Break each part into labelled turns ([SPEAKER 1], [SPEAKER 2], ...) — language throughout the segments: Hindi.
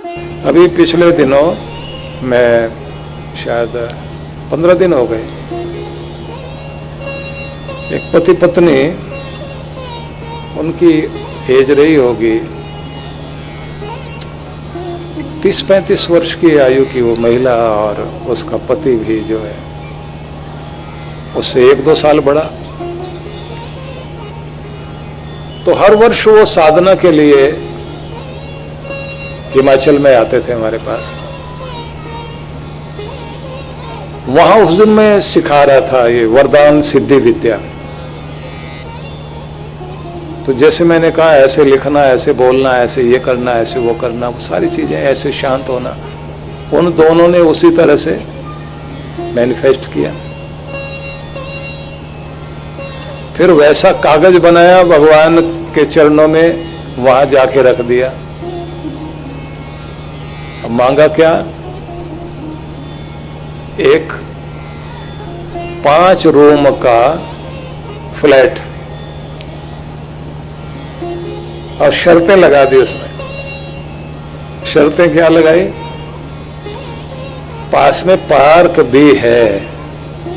[SPEAKER 1] अभी पिछले दिनों मैं शायद 15 दिन हो गए, एक पति पत्नी, उनकी एज रही होगी 30-35 वर्ष की आयु की वो महिला, और उसका पति भी जो है उससे 1-2 साल बड़ा। तो हर वर्ष वो साधना के लिए हिमाचल में आते थे हमारे पास। वहां उस दिन मैं सिखा रहा था ये वरदान सिद्धि विद्या। तो जैसे मैंने कहा ऐसे लिखना, ऐसे बोलना, ऐसे ये करना, ऐसे वो करना, वो सारी चीजें, ऐसे शांत होना, उन दोनों ने उसी तरह से मैनिफेस्ट किया। फिर वैसा कागज बनाया, भगवान के चरणों में वहां जाके रख दिया। अब मांगा क्या? एक 5 रूम का फ्लैट, और शर्तें लगा दी उसमें। शर्तें क्या लगाई? पास में पार्क भी है।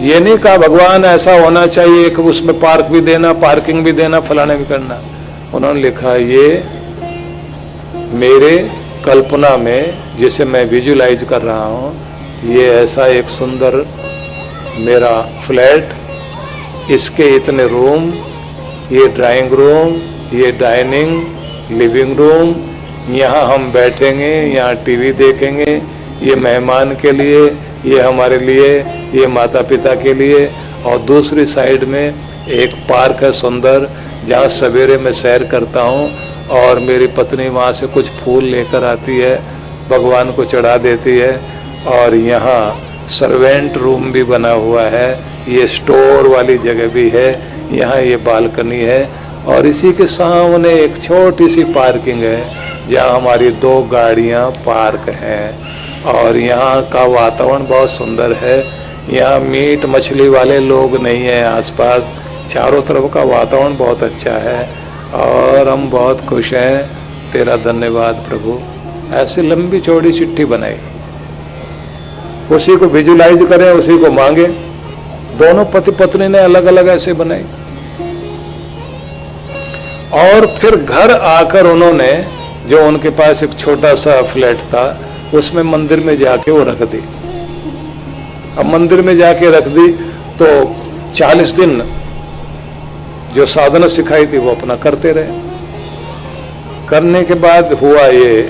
[SPEAKER 1] ये नहीं कहा भगवान ऐसा होना चाहिए कि उसमें पार्क भी देना, पार्किंग भी देना, फलाने भी करना। उन्होंने लिखा ये मेरे कल्पना में, जिसे मैं विजुलाइज कर रहा हूं, ये ऐसा एक सुंदर मेरा फ्लैट, इसके इतने रूम, ये ड्राइंग रूम, ये डाइनिंग, लिविंग रूम, यहाँ हम बैठेंगे, यहाँ टीवी देखेंगे, ये मेहमान के लिए, ये हमारे लिए, ये माता पिता के लिए। और दूसरी साइड में एक पार्क है सुंदर, जहाँ सवेरे मैं सैर करता हूँ, और मेरी पत्नी वहाँ से कुछ फूल लेकर आती है, भगवान को चढ़ा देती है। और यहाँ सर्वेंट रूम भी बना हुआ है, ये स्टोर वाली जगह भी है, यहाँ ये बालकनी है, और इसी के सामने एक छोटी सी पार्किंग है जहाँ हमारी 2 गाड़ियाँ पार्क हैं। और यहाँ का वातावरण बहुत सुंदर है। यहाँ मीट मछली वाले लोग नहीं हैं आसपास, चारों तरफ का वातावरण बहुत अच्छा है, और हम बहुत खुश हैं। तेरा धन्यवाद प्रभु। ऐसी लंबी चौड़ी चिट्ठी बनाई, उसी को विजुलाइज करें, उसी को मांगे। दोनों पति पत्नी ने अलग अलग ऐसे बनाई। और फिर घर आकर उन्होंने, जो उनके पास एक छोटा सा फ्लैट था, उसमें मंदिर में जाके वो रख दी। अब मंदिर में जाके रख दी तो 40 दिन जो साधना सिखाई थी वो अपना करते रहे। करने के बाद हुआ ये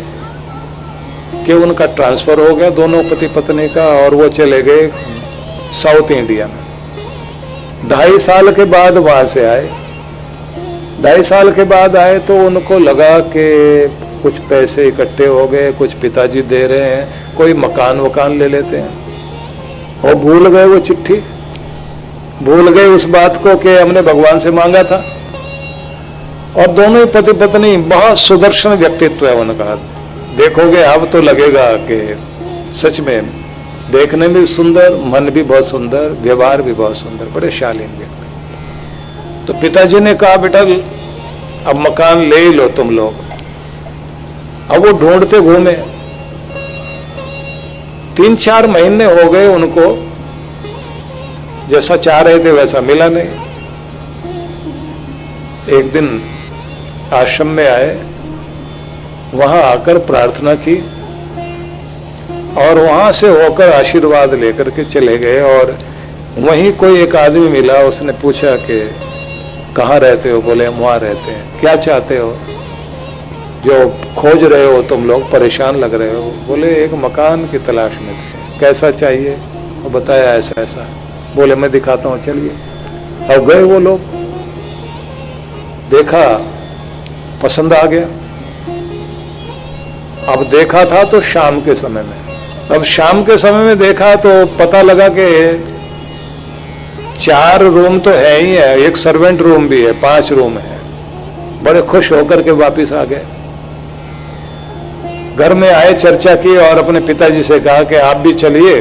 [SPEAKER 1] कि उनका ट्रांसफर हो गया, दोनों पति पत्नी का, और वो चले गए साउथ इंडिया में। 2.5 साल के बाद वहां से आए। 2.5 साल के बाद आए तो उनको लगा कि कुछ पैसे इकट्ठे हो गए, कुछ पिताजी दे रहे हैं, कोई मकान वकान ले लेते हैं। और भूल गए वो चिट्ठी, भूल गए उस बात को कि हमने भगवान से मांगा था। और दोनों ही पति पत्नी बहुत सुदर्शन व्यक्तित्व है उनका। देखोगे अब तो लगेगा कि सच में देखने में सुंदर, मन भी बहुत सुंदर, व्यवहार भी बहुत सुंदर, बड़े शालीन व्यक्ति। तो पिताजी ने कहा बेटा अब मकान ले ही लो तुम लोग। अब वो ढूंढते घूमे, 3-4 महीने हो गए उनको, जैसा चाह रहे थे वैसा मिला नहीं। एक दिन आश्रम में आए, वहां आकर प्रार्थना की, और वहां से होकर आशीर्वाद लेकर के चले गए। और वहीं कोई एक आदमी मिला, उसने पूछा कि कहाँ रहते हो? बोले हम वहां रहते हैं। क्या चाहते हो? जो खोज रहे हो तुम लोग, परेशान लग रहे हो? बोले एक मकान की तलाश में थे। कैसा चाहिए? और बताया ऐसा ऐसा। बोले मैं दिखाता हूँ, चलिए। अब गए वो लोग, देखा, पसंद आ गया। अब देखा था तो शाम के समय में, अब शाम के समय में देखा तो पता लगा कि 4 रूम तो है ही है, एक सर्वेंट रूम भी है, 5 रूम है। बड़े खुश होकर के वापिस आ गए। घर में आए, चर्चा की, और अपने पिताजी से कहा कि आप भी चलिए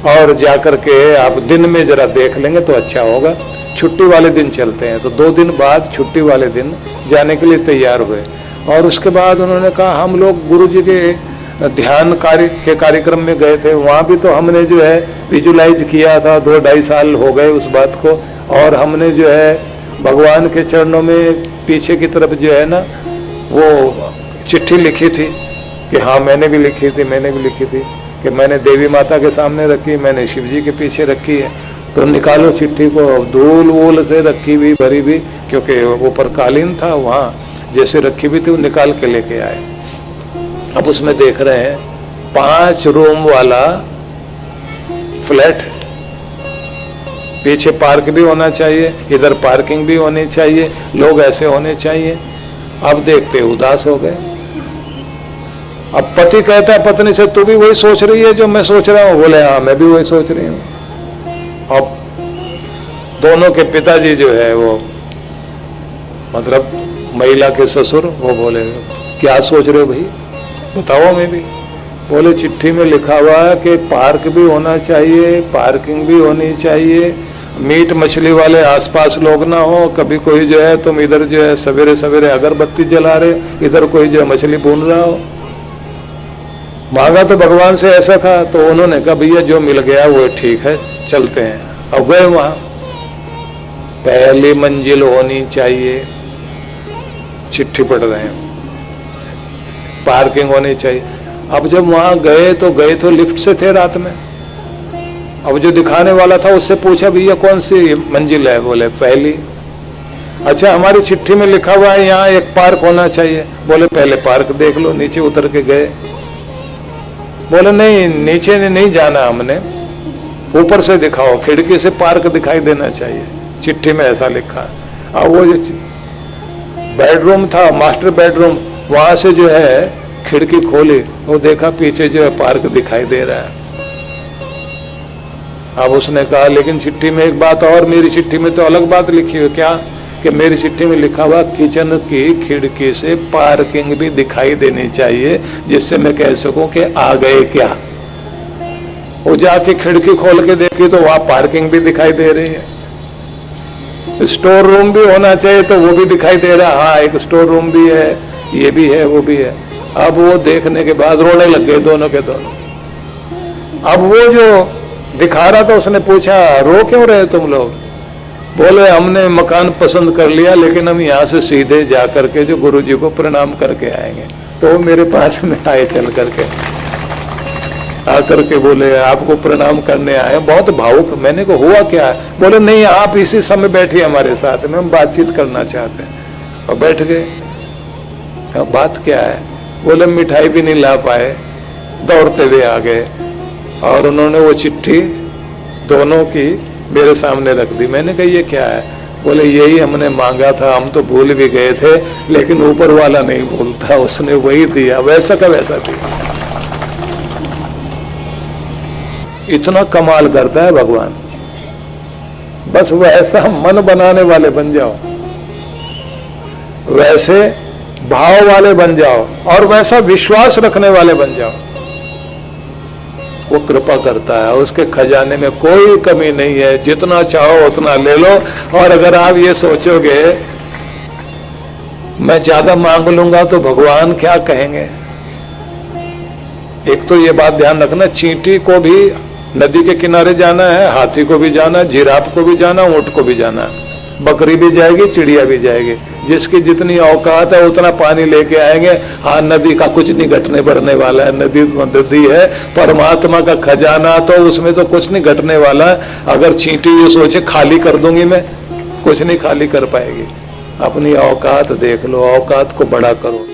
[SPEAKER 1] और जाकर के आप दिन में जरा देख लेंगे तो अच्छा होगा। छुट्टी वाले दिन चलते हैं। तो 2 दिन बाद छुट्टी वाले दिन जाने के लिए तैयार हुए। और उसके बाद उन्होंने कहा हम लोग गुरुजी के ध्यान कार्य के कार्यक्रम में गए थे, वहाँ भी तो हमने जो है विजुलाइज किया था, 2-2.5 साल हो गए उस बात को। और हमने जो है भगवान के चरणों में पीछे की तरफ जो है ना वो चिट्ठी लिखी थी कि हाँ मैंने भी लिखी थी कि मैंने देवी माता के सामने रखी, मैंने शिव जी के पीछे रखी है, तो निकालो चिट्ठी को। धूल वूल से रखी हुई भरी हुई, क्योंकि ऊपर कालीन था, वहाँ जैसे रखी हुई थी वो निकाल के लेके आए। अब उसमें देख रहे हैं 5 रूम वाला फ्लैट, पीछे पार्क भी होना चाहिए, इधर पार्किंग भी होनी चाहिए, लोग ऐसे होने चाहिए। अब देखते उदास हो गए। अब पति कहता है पत्नी से, तू भी वही सोच रही है जो मैं सोच रहा हूँ? बोले हाँ मैं भी वही सोच रही हूँ। अब दोनों के पिताजी जो है वो मतलब महिला के ससुर, वो बोले क्या सोच रहे हो भाई, बताओ। मैं भी बोले चिट्ठी में लिखा हुआ है कि पार्क भी होना चाहिए, पार्किंग भी होनी चाहिए, मीट मछली वाले आसपास लोग ना हो। कभी कोई जो है तुम इधर जो है सवेरे सवेरे अगरबत्ती जला रहे, इधर कोई जो है मछली भून रहा हो। मांगा तो भगवान से ऐसा था, तो उन्होंने कहा भैया जो मिल गया वो ठीक है, चलते हैं। अब गए वहां, पहली मंजिल होनी चाहिए, चिट्ठी पढ़ रहे हैं, पार्किंग होनी चाहिए। अब जब वहां गए तो लिफ्ट से थे रात में। अब जो दिखाने वाला था उससे पूछा भैया कौन सी मंजिल है? बोले पहली। अच्छा हमारी चिट्ठी में लिखा हुआ है यहाँ एक पार्क होना चाहिए। बोले पहले पार्क देख लो। नीचे उतर के गए, बोले नहीं नीचे नहीं जाना हमने, ऊपर से दिखाओ, खिड़की से पार्क दिखाई देना चाहिए, चिट्ठी में ऐसा लिखा है। अब वो जो बेडरूम था, मास्टर बेडरूम, वहां से जो है खिड़की खोली, वो देखा पीछे जो है पार्क दिखाई दे रहा है। अब उसने कहा लेकिन चिट्ठी में एक बात और, मेरी चिट्ठी में तो अलग बात लिखी हुई। क्या? कि मेरी चिट्ठी में लिखा हुआ किचन की खिड़की से पार्किंग भी दिखाई देनी चाहिए, जिससे मैं कह सकूं कि आ गए क्या। वो जाके खिड़की खोल के देखी तो वहां पार्किंग भी दिखाई दे रही है। स्टोर रूम भी होना चाहिए तो वो भी दिखाई दे रहा है, हाँ एक स्टोर रूम भी है, ये भी है वो भी है। अब वो देखने के बाद रोने लग गए दोनों के दोनों। अब वो जो दिखा रहा था उसने पूछा रो क्यों रहे तुम लोग? बोले हमने मकान पसंद कर लिया, लेकिन हम यहाँ से सीधे जा करके जो गुरुजी को प्रणाम करके आएंगे। तो वो मेरे पास में आए चल करके, आकर के बोले आपको प्रणाम करने आए, बहुत भावुक। मैंने कहा हुआ क्या? बोले नहीं आप इसी समय बैठिए हमारे साथ में, हम बातचीत करना चाहते हैं। और बैठ गए। बात क्या है? बोले मिठाई भी नहीं ला पाए, दौड़ते हुए आ गए और उन्होंने वो चिट्ठी दोनों की मेरे सामने रख दी। मैंने कहा ये क्या है? बोले यही हमने मांगा था, हम तो भूल भी गए थे, लेकिन ऊपर वाला नहीं भूलता, उसने वही दिया, वैसा का वैसा दिया। इतना कमाल करता है भगवान। बस वैसा मन बनाने वाले बन जाओ, वैसे भाव वाले बन जाओ और वैसा विश्वास रखने वाले बन जाओ, वो कृपा करता है। उसके खजाने में कोई कमी नहीं है, जितना चाहो उतना ले लो। और अगर आप ये सोचोगे मैं ज्यादा मांग लूंगा तो भगवान क्या कहेंगे, एक तो ये बात ध्यान रखना, चींटी को भी नदी के किनारे जाना है, हाथी को भी जाना, जिराफ को भी जाना, ऊंट को भी जाना, बकरी भी जाएगी, चिड़िया भी जाएगी। जिसकी जितनी औकात है उतना पानी लेके आएंगे। हाँ नदी का कुछ नहीं घटने बढ़ने वाला है, नदी तो नदी है, परमात्मा का खजाना तो उसमें तो कुछ नहीं घटने वाला है। अगर चींटी ये सोचे खाली कर दूंगी मैं, कुछ नहीं खाली कर पाएगी। अपनी औकात देख लो, औकात को बड़ा करो।